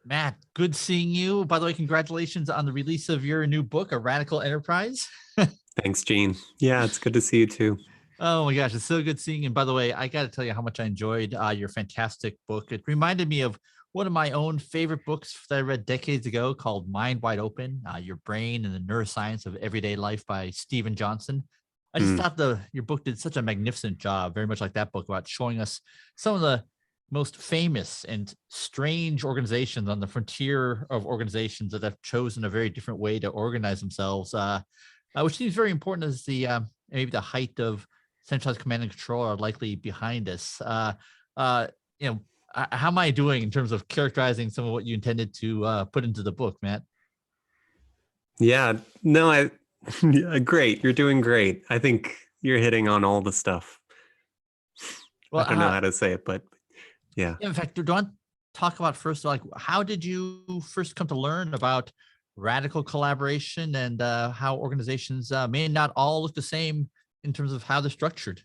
Matt, good seeing you. By the way, congratulations on the release of your new book, A Radical Enterprise. Thanks, Gene. Yeah, it's good to see you too. Oh my gosh, it's so good seeing you. And by the way, I got to tell you how much I enjoyed your fantastic book. It reminded me of one of my own favorite books that I read decades ago called Mind Wide Open, Your Brain and the Neuroscience of Everyday Life by Stephen Johnson. I just Mm, thought your book did such a magnificent job, very much like that book, about showing us some of the most famous and strange organizations on the frontier of organizations that have chosen a very different way to organize themselves, which seems very important as the maybe the height of centralized command and control are likely behind us. Uh, you know, how am I doing in terms of characterizing some of what you intended to put into the book, Matt? yeah, no, yeah, great. You're doing great. I think you're hitting on all the stuff. I Well, don't know how to say it, but yeah. in fact, do you want to talk about first, like, how did you first come to learn about radical collaboration and how organizations may not all look the same in terms of how they're structured?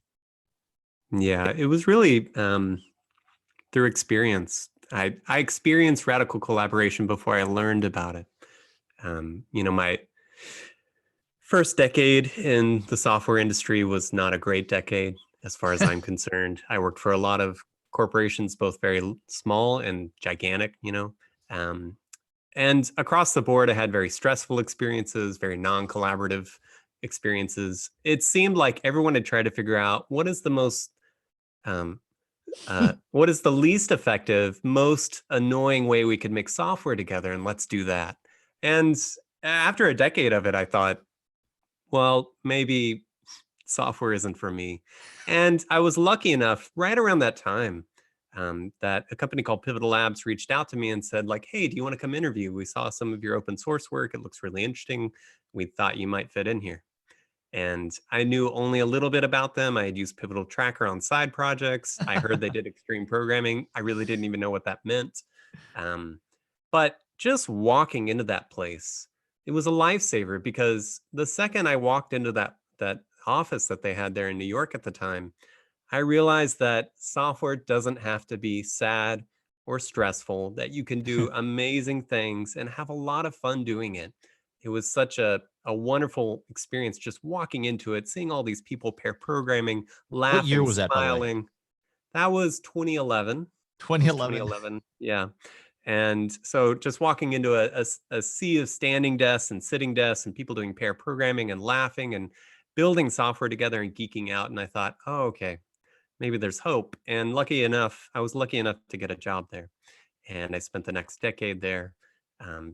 Yeah, it was really through experience. I experienced radical collaboration before I learned about it. My first decade in the software industry was not a great decade as far as I'm concerned. I worked for a lot of corporations, both very small and gigantic, Um, and across the board, I had very stressful experiences, very non-collaborative experiences. It seemed like everyone had tried to figure out um, what is the least effective, most annoying way we could make software together, and let's do that. And after a decade of it, I thought, well, maybe software isn't for me. And I was lucky enough right around that time that a company called Pivotal Labs reached out to me and said, like, hey, do you want to come interview? We saw some of your open source work. It looks really interesting. We thought you might fit in here. And I knew only a little bit about them. I had used Pivotal Tracker on side projects. I heard they did extreme programming. I really didn't even know what that meant. Um, but just walking into that place, it was a lifesaver because the second I walked into that office that they had there in New York at the time, I realized that software doesn't have to be sad or stressful, that you can do amazing things and have a lot of fun doing it. It was such a wonderful experience just walking into it, seeing all these people pair programming, What year laughing, was that, by the way? smiling. That was 2011. That was 2011. 2011. Yeah. And so just walking into a sea of standing desks and sitting desks and people doing pair programming and laughing and building software together and geeking out. And I thought, oh, okay, maybe there's hope. And I was lucky enough to get a job there. And I spent the next decade there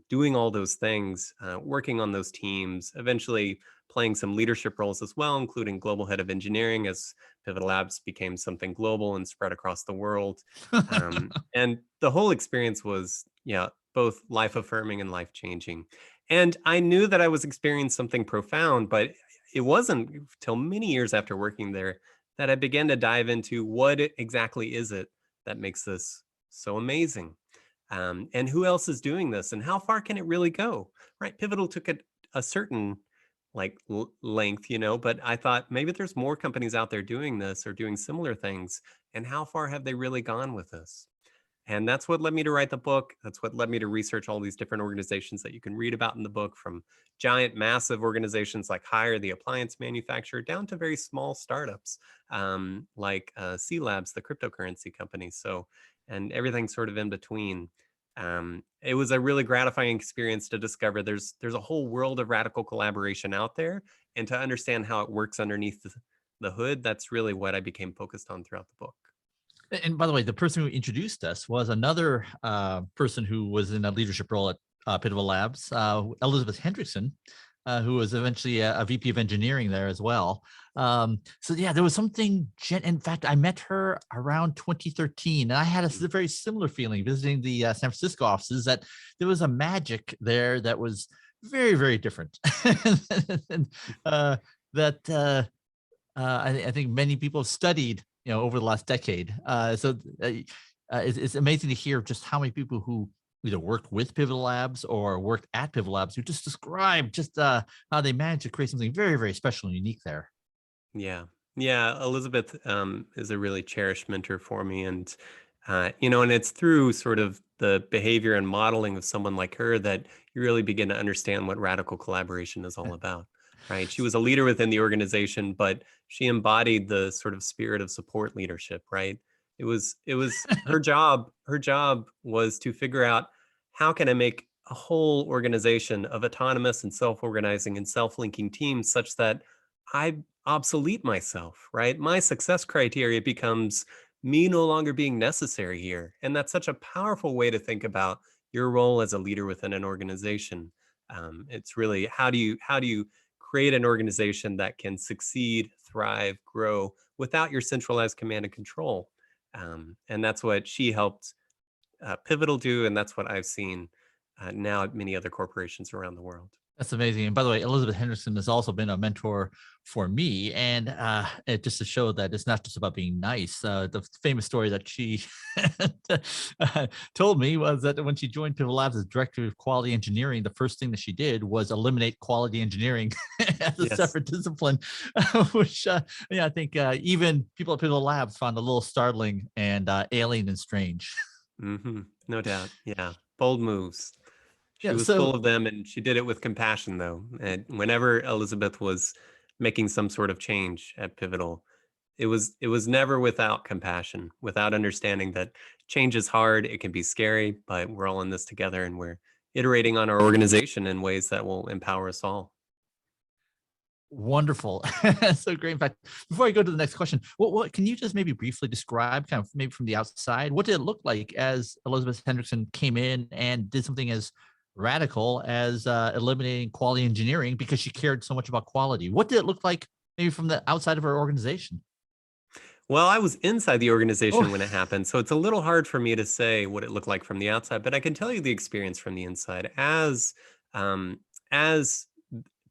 doing all those things, working on those teams, eventually playing some leadership roles as well, including global head of engineering as Pivotal Labs became something global and spread across the world. And the whole experience was, yeah, both life affirming and life changing. And I knew that I was experiencing something profound, but it wasn't till many years after working there that I began to dive into exactly is it that makes this so amazing, and who else is doing this, and how far can it really go? Right, Pivotal took it a certain length, but I thought maybe there's more companies out there doing this or doing similar things, and how far have they really gone with this? And that's what led me to write the book. That's what led me to research all these different organizations that you can read about in the book, from giant, massive organizations like Hire, the appliance manufacturer, down to very small startups like C Labs, the cryptocurrency company. So, and everything sort of in between. It was a really gratifying experience to discover there's a whole world of radical collaboration out there, and to understand how it works underneath the hood. That's really what I became focused on throughout the book. And by the way, the person who introduced us was another person who was in a leadership role at Pivotal Labs, Elizabeth Hendrickson, who was eventually a VP of engineering there as well. So yeah, there was something. In fact, I met her around 2013, and I had a very similar feeling visiting the San Francisco offices, that there was a magic there that was very, very different. And, that I think many people have studied, over the last decade. It's amazing to hear just how many people who either worked with Pivotal Labs or worked at Pivotal Labs who just describe just how they managed to create something very, very special and unique there. Yeah. Yeah. Elizabeth is a really cherished mentor for me. And, and it's through sort of the behavior and modeling of someone like her that you really begin to understand what radical collaboration is all about, right? She was a leader within the organization, but she embodied the sort of spirit of support leadership, right? It was her job. Her job was to figure out, how can I make a whole organization of autonomous and self-organizing and self-linking teams such that I obsolete myself, right? My success criteria becomes me no longer being necessary here. And that's such a powerful way to think about your role as a leader within an organization. It's really, how do you create an organization that can succeed, thrive, grow without your centralized command and control. And that's what she helped Pivotal do, and that's what I've seen now at many other corporations around the world. That's amazing. And by the way, Elizabeth Henderson has also been a mentor for me. And just to show that it's not just about being nice, the famous story that she told me was that when she joined Pivotal Labs as director of quality engineering, the first thing that she did was eliminate quality engineering as a Yes. separate discipline, which yeah, I think even people at Pivotal Labs found a little startling and alien and strange. No doubt. Yeah. Bold moves. She Yeah. was full So of them, and she did it with compassion, though. And whenever Elizabeth was making some sort of change at Pivotal, it was never without compassion, without understanding that change is hard, it can be scary, but we're all in this together, and we're iterating on our organization in ways that will empower us all. wonderful. So great. In fact, before I go to the next question, what can you just maybe briefly describe, kind of maybe from the outside, what did it look like as Elizabeth Hendrickson came in and did something as radical as eliminating quality engineering because she cared so much about quality? What did it look like maybe from the outside of her organization? Well, I was inside the Oh, organization when it happened, so it's a little hard for me to say what it looked like from the outside, but I can tell you the experience from the inside. Um, as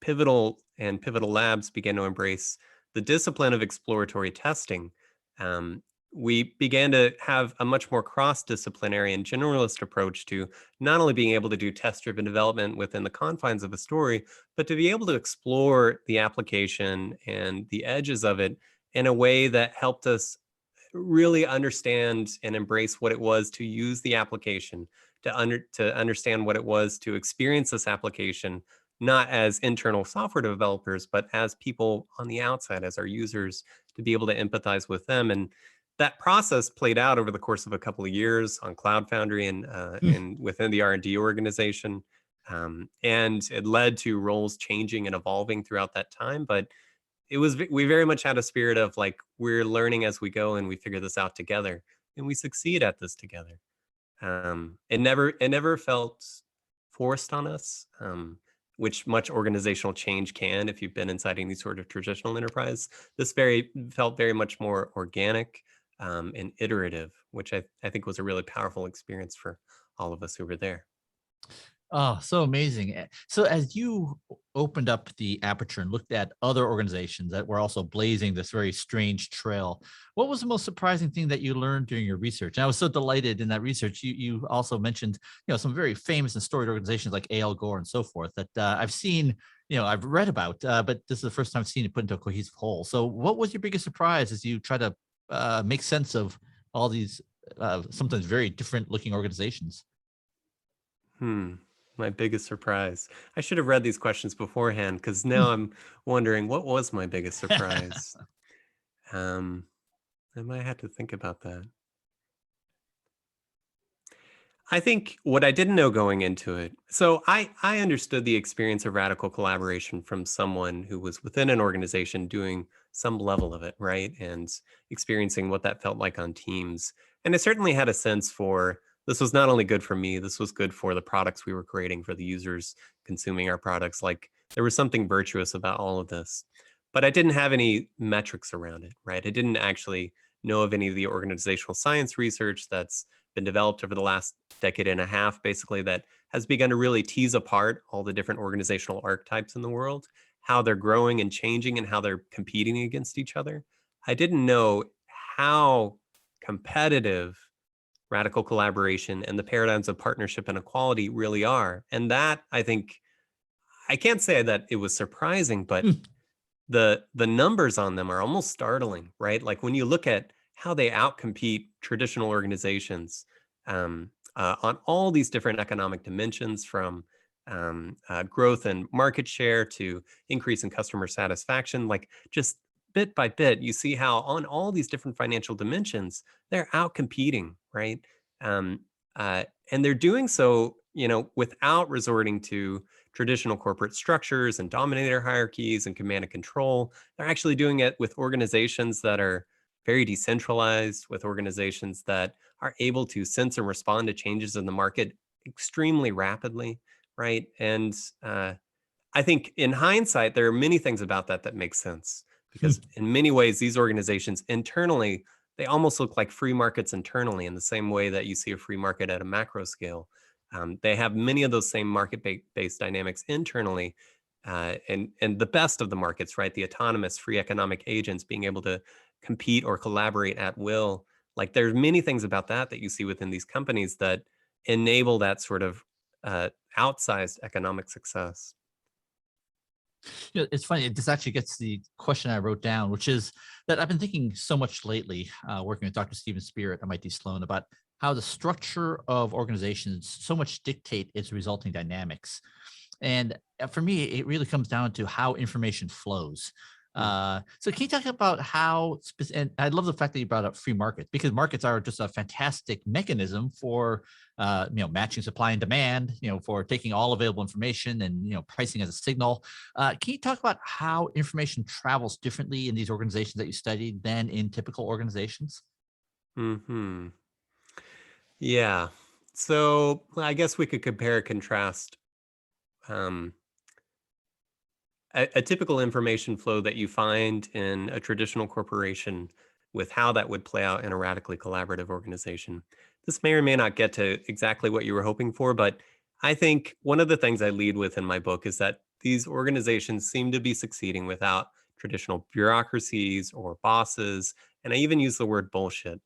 Pivotal and Pivotal Labs began to embrace the discipline of exploratory testing, um, we began to have a much more cross-disciplinary and generalist approach to not only being able to do test-driven development within the confines of a story, but to be able to explore the application and the edges of it in a way that helped us really understand and embrace what it was to use the application, to understand what it was to experience this application, not as internal software developers, but as people on the outside, as our users, to be able to empathize with them. And that process played out over the course of a couple of years on Cloud Foundry and within the R&D organization. And it led to roles changing and evolving throughout that time. But we very much had a spirit of like, we're learning as we go and we figure this out together and we succeed at this together. It never felt forced on us, which much organizational change can if you've been inside any sort of traditional enterprise. This very felt very much more organic, and iterative, which I think was a really powerful experience for all of us who were there. oh, so amazing. So as you opened up the aperture and looked at other organizations that were also blazing this very strange trail, what was the most surprising thing that you learned during your research? And I was so delighted in that research. You also mentioned, some very famous and storied organizations like A.L. Gore and so forth that I've seen, I've read about, but this is the first time I've seen it put into a cohesive whole. So what was your biggest surprise as you try to make sense of all these sometimes very different looking organizations? Hmm. My biggest surprise. I should have read these questions beforehand because now I'm wondering, what was my biggest surprise? Um, I might have to think about that. I think what I didn't know going into it. So I understood the experience of radical collaboration from someone who was within an organization doing some level of it, right? And experiencing what that felt like on teams. And I certainly had a sense for, this was not only good for me, this was good for the products we were creating, for the users consuming our products. Like, there was something virtuous about all of this. But I didn't have any metrics around it, right? I didn't actually know of any of the organizational science research that's been developed over the last decade and a half, basically, that has begun to really tease apart all the different organizational archetypes in the world, how they're growing and changing, and how they're competing against each other. I didn't know how competitive radical collaboration and the paradigms of partnership and equality really are. And that, I think, I can't say that it was surprising, but the numbers on them are almost startling, right? Like, when you look at how they outcompete traditional organizations, on all these different economic dimensions, from growth and market share to increase in customer satisfaction. Like, just bit by bit, you see how on all these different financial dimensions, they're out competing, right? Um, and they're doing so, without resorting to traditional corporate structures and dominator hierarchies and command and control. They're actually doing it with organizations that are very decentralized, with organizations that are able to sense and respond to changes in the market extremely rapidly, right? And I think in hindsight, there are many things about that that make sense, because in many ways, these organizations internally, they almost look like free markets internally, in the same way that you see a free market at a macro scale. They have many of those same market-based dynamics internally, and the best of the markets, right? The autonomous free economic agents being able to compete or collaborate at will. Like, there's many things about that that you see within these companies that enable that sort of outsized economic success. It's funny. This actually gets the question I wrote down, which is that I've been thinking so much lately, working with Dr. Stephen Spear at MIT Sloan, about how the structure of organizations so much dictate its resulting dynamics. And for me, it really comes down to how information flows. Mm. So can you talk about how, and I love the fact that you brought up free markets, because markets are just a fantastic mechanism for, matching supply and demand, for taking all available information and, pricing as a signal. Can you talk about how information travels differently in these organizations that you studied than in typical organizations? Hmm. Yeah. So I guess we could compare and contrast um, a typical information flow that you find in a traditional corporation with how that would play out in a radically collaborative organization. This may or may not get to exactly what you were hoping for, but I think one of the things I lead with in my book is that these organizations seem to be succeeding without traditional bureaucracies or bosses. And I even use the word bullshit.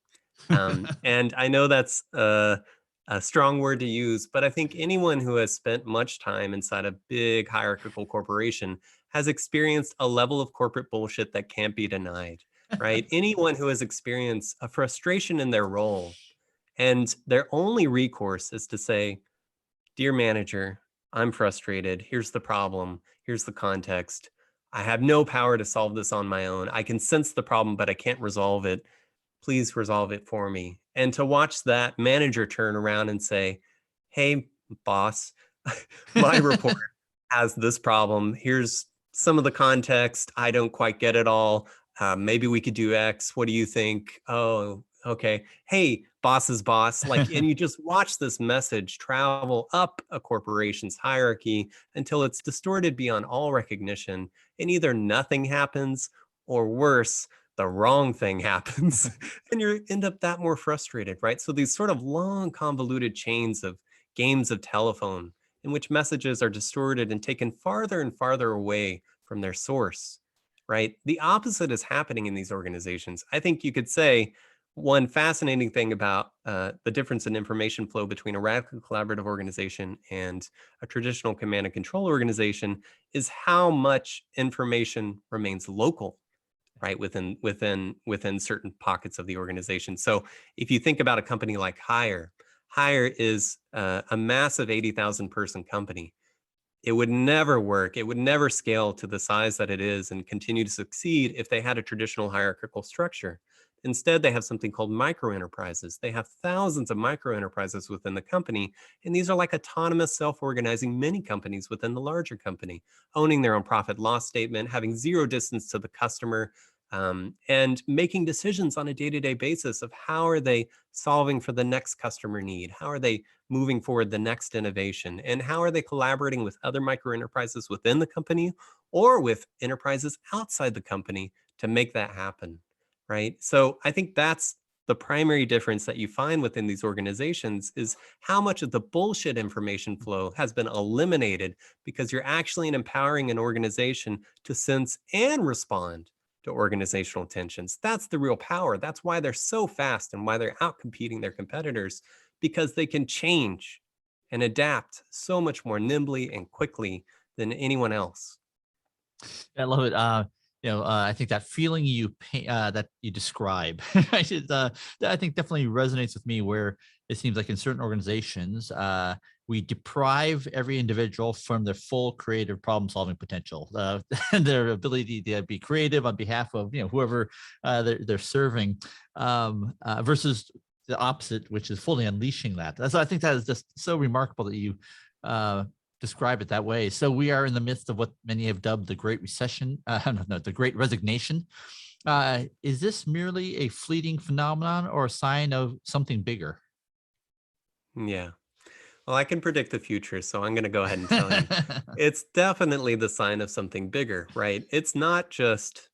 And I know that's a strong word to use, but I think anyone who has spent much time inside a big hierarchical corporation has experienced a level of corporate bullshit that can't be denied, right? Anyone who has experienced a frustration in their role and their only recourse is to say, "Dear manager, I'm frustrated. Here's the problem. Here's the context. I have no power to solve this on my own. I can sense the problem, but I can't resolve it. Please resolve it for me." And to watch that manager turn around and say, "Hey, boss, my report has this problem. Here's some of the context. I don't quite get it all. Maybe we could do X. What do you think? Oh, okay. Hey, boss's boss." Like, and you just watch this message travel up a corporation's hierarchy until it's distorted beyond all recognition. And either nothing happens, or worse, the wrong thing happens. And you end up that more frustrated, right? So these sort of long, convoluted chains of games of telephone in which messages are distorted and taken farther and farther away from their source, right? The opposite is happening in these organizations. I think you could say one fascinating thing about the difference in information flow between a radical collaborative organization and a traditional command and control organization is how much information remains local, right, within certain pockets of the organization. So if you think about a company like Hire is a massive 80,000 person company. It would never work. It would never scale to the size that it is and continue to succeed if they had a traditional hierarchical structure. Instead, they have something called micro enterprises. They have thousands of micro enterprises within the company, and these are like autonomous, self-organizing mini companies within the larger company, owning their own profit loss statement, having zero distance to the customer, and making decisions on a day-to-day basis of how are they solving for the next customer need, how are they moving forward the next innovation, and how are they collaborating with other micro enterprises within the company or with enterprises outside the company to make that happen, right? So I think that's the primary difference that you find within these organizations is how much of the bullshit information flow has been eliminated because you're actually empowering an organization to sense and respond to organizational tensions. That's the real power. That's why they're so fast and why they're out competing their competitors, because they can change and adapt so much more nimbly and quickly than anyone else. I love it. I think that feeling that you describe, right, is, that I think definitely resonates with me. Where it seems like in certain organizations, we deprive every individual from their full creative problem solving potential, and their ability to be creative on behalf of whoever they're serving, versus the opposite, which is fully unleashing that. So I think that is just so remarkable that you uh, describe it that way. So we are in the midst of what many have dubbed the Great Recession, no, the Great Resignation. Is this merely a fleeting phenomenon or a sign of something bigger? Yeah. Well, I can predict the future, so I'm going to go ahead and tell you. It's definitely the sign of something bigger, right? It's not just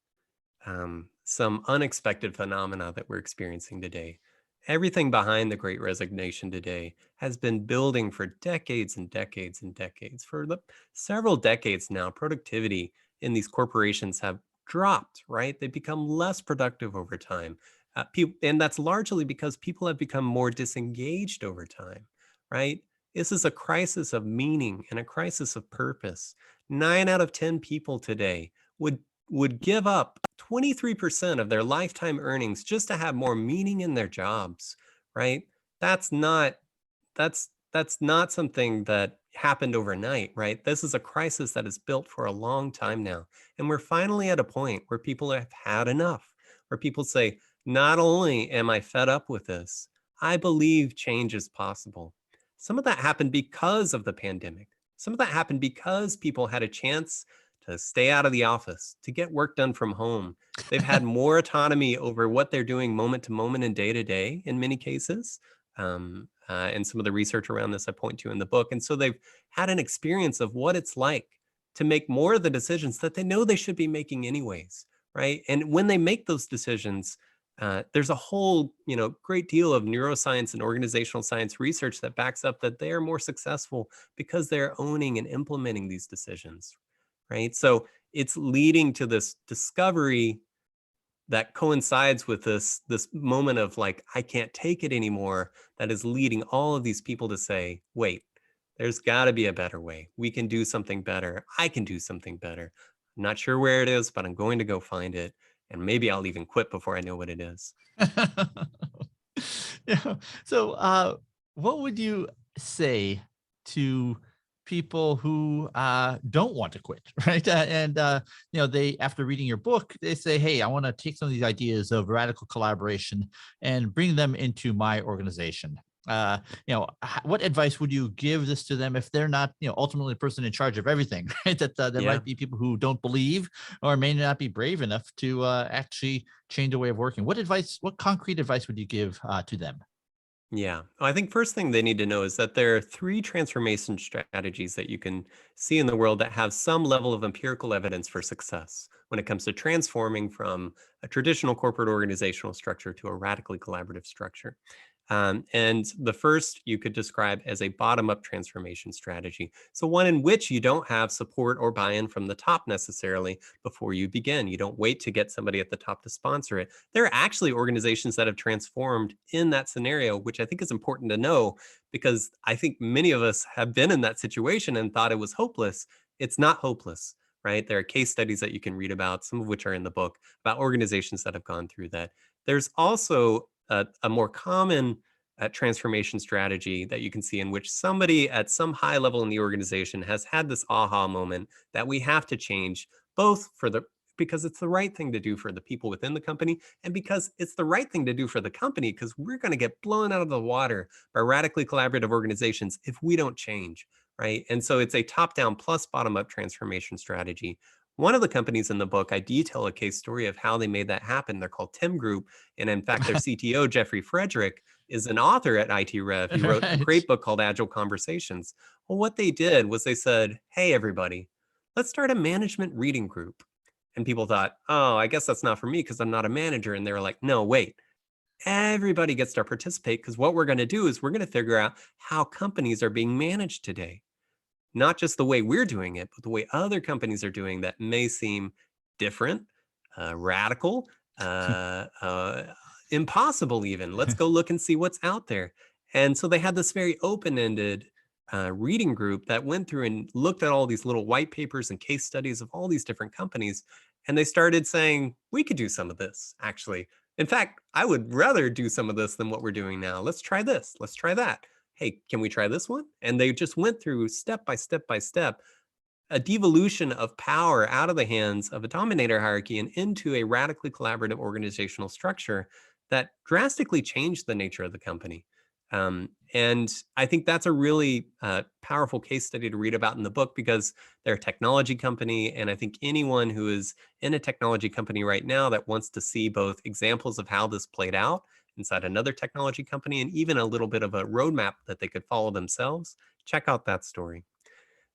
some unexpected phenomena that we're experiencing today. Everything behind the Great Resignation today has been building for decades and decades and decades. For the several decades now, productivity in these corporations have dropped, right? They've become less productive over time. And that's largely because people have become more disengaged over time, right? This is a crisis of meaning and a crisis of purpose. 9 out of 10 people today would give up 23% of their lifetime earnings just to have more meaning in their jobs, right? That's not that's not something that happened overnight, right? This is a crisis that is built for a long time now. And we're finally at a point where people have had enough, where people say, not only am I fed up with this, I believe change is possible. Some of that happened because of the pandemic. Some of that happened because people had a chance to stay out of the office, to get work done from home. They've had more autonomy over what they're doing moment to moment and day to day in many cases. And some of the research around this I point to in the book. And so they've had an experience of what it's like to make more of the decisions that they know they should be making anyways, right? And when they make those decisions, there's a whole, great deal of neuroscience and organizational science research that backs up that they are more successful because they're owning and implementing these decisions, right? So it's leading to this discovery that coincides with this moment of like, I can't take it anymore, that is leading all of these people to say, wait, there's got to be a better way. We can do something better. I can do something better. I'm not sure where it is, but I'm going to go find it. And maybe I'll even quit before I know what it is. Yeah. So, what would you say to people who don't want to quit, right? And they, after reading your book, they say, "Hey, I want to take some of these ideas of radical collaboration and bring them into my organization." What advice would you give this to them if they're not, ultimately the person in charge of everything, right? That there Yeah. might be people who don't believe or may not be brave enough to actually change a way of working. What concrete advice would you give to them? Yeah. I think first thing they need to know is that there are three transformation strategies that you can see in the world that have some level of empirical evidence for success when it comes to transforming from a traditional corporate organizational structure to a radically collaborative structure. And the first you could describe as a bottom-up transformation strategy. So one in which you don't have support or buy-in from the top necessarily before you begin. You don't wait to get somebody at the top to sponsor it. There are actually organizations that have transformed in that scenario, which I think is important to know because I think many of us have been in that situation and thought it was hopeless. It's not hopeless, right? There are case studies that you can read about, some of which are in the book, about organizations that have gone through that. There's also a more common transformation strategy that you can see in which somebody at some high level in the organization has had this aha moment that we have to change, both because it's the right thing to do for the people within the company and because it's the right thing to do for the company because we're going to get blown out of the water by radically collaborative organizations if we don't change, right? And so it's a top down plus bottom up transformation strategy. One of the companies in the book, I detail a case story of how they made that happen. They're called Tim Group. And in fact, their CTO, Jeffrey Frederick, is an author at IT Rev. He wrote a Right. great book called Agile Conversations. Well, what they did was they said, hey, everybody, let's start a management reading group. And people thought, oh, I guess that's not for me because I'm not a manager. And they were like, no, wait, everybody gets to participate because what we're going to do is we're going to figure out how companies are being managed today. Not just the way we're doing it, but the way other companies are doing that may seem different, radical, impossible even. Let's go look and see what's out there. And so they had this very open-ended reading group that went through and looked at all these little white papers and case studies of all these different companies. And they started saying, we could do some of this, actually. In fact, I would rather do some of this than what we're doing now. Let's try this. Let's try that. Hey, can we try this one? And they just went through step by step by step a devolution of power out of the hands of a dominator hierarchy and into a radically collaborative organizational structure that drastically changed the nature of the company. And I think that's a really powerful case study to read about in the book because they're a technology company. And I think anyone who is in a technology company right now that wants to see both examples of how this played out inside another technology company and even a little bit of a roadmap that they could follow themselves, check out that story.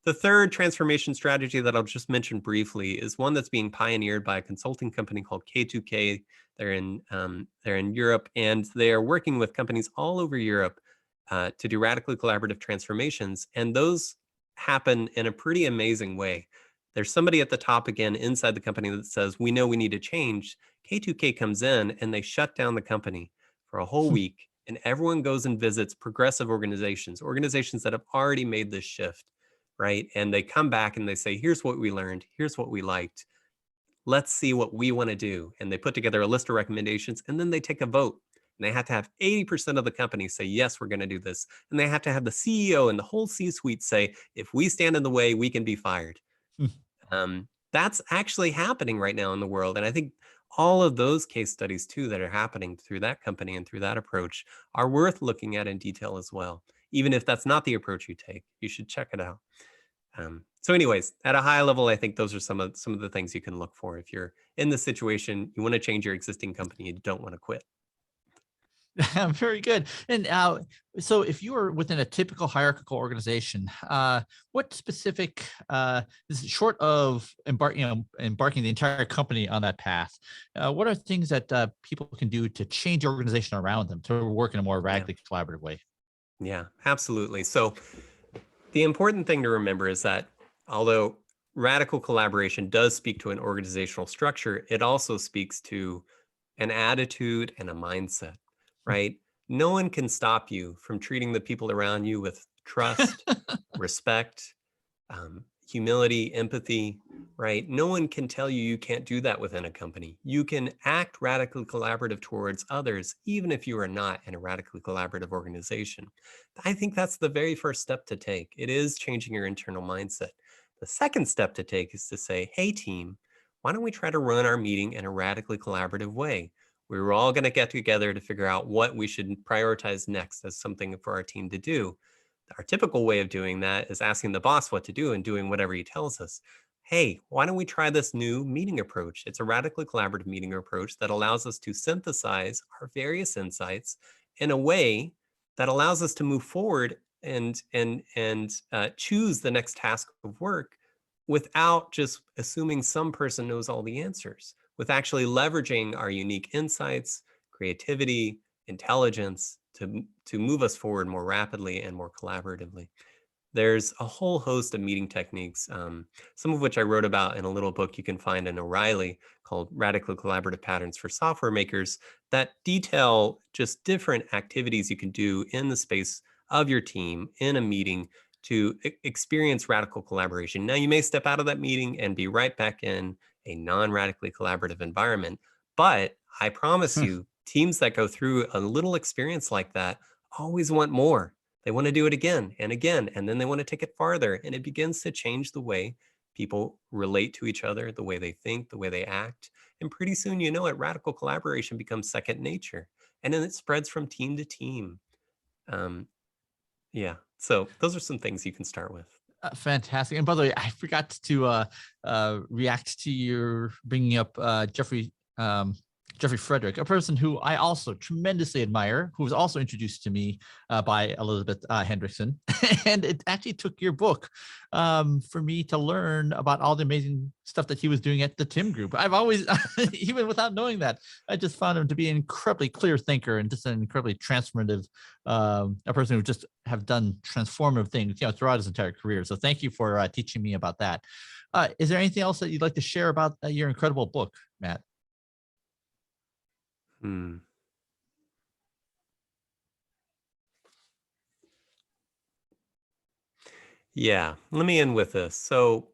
The third transformation strategy that I'll just mention briefly is one that's being pioneered by a consulting company called K2K. They're in Europe, and they are working with companies all over Europe to do radically collaborative transformations. And those happen in a pretty amazing way. There's somebody at the top again inside the company that says, we know we need to change. K2K comes in and they shut down the company for a whole week. And everyone goes and visits progressive organizations, organizations that have already made this shift, right? And they come back and they say, here's what we learned. Here's what we liked. Let's see what we want to do. And they put together a list of recommendations and then they take a vote. And they have to have 80% of the company say, yes, we're going to do this. And they have to have the CEO and the whole C-suite say, if we stand in the way, we can be fired. That's actually happening right now in the world. And I think all of those case studies too that are happening through that company and through that approach are worth looking at in detail as well. Even if that's not the approach you take, you should check it out. So anyways, at a high level, I think those are some of the things you can look for if you're in the situation, you want to change your existing company, you don't want to quit. Very good. And so, if you were within a typical hierarchical organization, what specific, this is short of embarking the entire company on that path, what are things that people can do to change the organization around them to work in a more Yeah. radically collaborative way? Yeah, absolutely. So the important thing to remember is that although radical collaboration does speak to an organizational structure, it also speaks to an attitude and a mindset, right? No one can stop you from treating the people around you with trust, respect, humility, empathy, right? No one can tell you you can't do that within a company. You can act radically collaborative towards others, even if you are not in a radically collaborative organization. I think that's the very first step to take. It is changing your internal mindset. The second step to take is to say, hey, team, why don't we try to run our meeting in a radically collaborative way? We were all going to get together to figure out what we should prioritize next as something for our team to do. Our typical way of doing that is asking the boss what to do and doing whatever he tells us. Hey, why don't we try this new meeting approach? It's a radically collaborative meeting approach that allows us to synthesize our various insights in a way that allows us to move forward and choose the next task of work without just assuming some person knows all the answers, with actually leveraging our unique insights, creativity, intelligence to move us forward more rapidly and more collaboratively. There's a whole host of meeting techniques, some of which I wrote about in a little book you can find in O'Reilly called Radical Collaborative Patterns for Software Makers that detail just different activities you can do in the space of your team in a meeting to experience radical collaboration. Now, you may step out of that meeting and be right back in a non-radically collaborative environment, but I promise you, teams that go through a little experience like that always want more. They want to do it again and again, and then they want to take it farther. And it begins to change the way people relate to each other, the way they think, the way they act. And pretty soon, you know it, radical collaboration becomes second nature. And then it spreads from team to team. Yeah. So those are some things you can start with. Fantastic. And by the way, I forgot to react to your bringing up Jeffrey Frederick, a person who I also tremendously admire, who was also introduced to me by Elizabeth Hendrickson. And it actually took your book for me to learn about all the amazing stuff that he was doing at the Tim Group. I've always, even without knowing that, I just found him to be an incredibly clear thinker and just an incredibly transformative, a person who just have done transformative things, throughout his entire career. So thank you for teaching me about that. Is there anything else that you'd like to share about your incredible book, Matt? Hmm. Yeah, let me end with this. So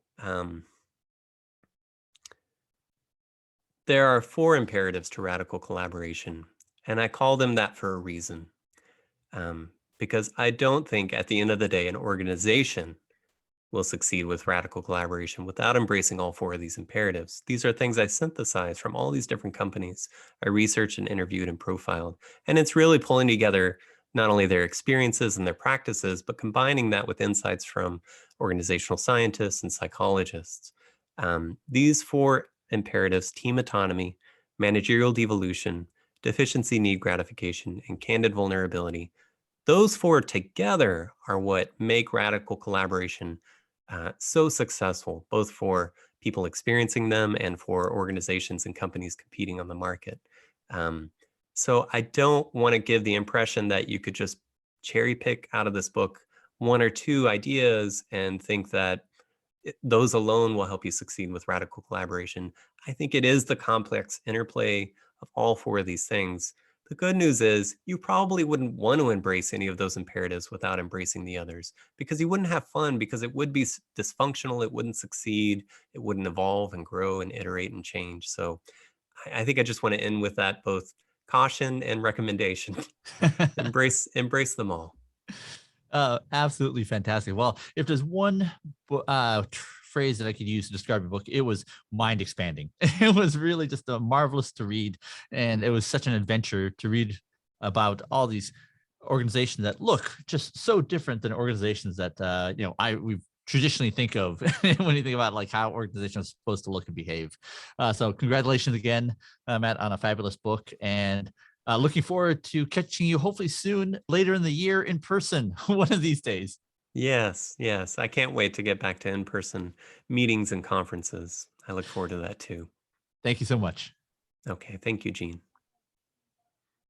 There are four imperatives to radical collaboration, and I call them that for a reason. Because I don't think at the end of the day, an organization will succeed with radical collaboration without embracing all four of these imperatives. These are things I synthesized from all these different companies I researched and interviewed and profiled. And it's really pulling together not only their experiences and their practices, but combining that with insights from organizational scientists and psychologists. These four imperatives: team autonomy, managerial devolution, deficiency need gratification, and candid vulnerability, those four together are what make radical collaboration so successful, both for people experiencing them and for organizations and companies competing on the market. Um, so I don't want to give the impression that you could just cherry pick out of this book one or two ideas and think that those alone will help you succeed with radical collaboration. I think it is the complex interplay of all four of these things. The good news is you probably wouldn't want to embrace any of those imperatives without embracing the others, because you wouldn't have fun, because it would be dysfunctional, it wouldn't succeed, it wouldn't evolve and grow and iterate and change. So I think I just want to end with that, both caution and recommendation. Embrace them all. Absolutely fantastic. Well, if there's one phrase that I could use to describe your book, it was mind expanding. It was really just marvelous to read, and it was such an adventure to read about all these organizations that look just so different than organizations that we traditionally think of when you think about like how organizations are supposed to look and behave. So congratulations again, Matt, on a fabulous book, and looking forward to catching you hopefully soon later in the year in person, one of these days. Yes, yes. I can't wait to get back to in-person meetings and conferences. I look forward to that too. Thank you so much. Okay, thank you, Gene.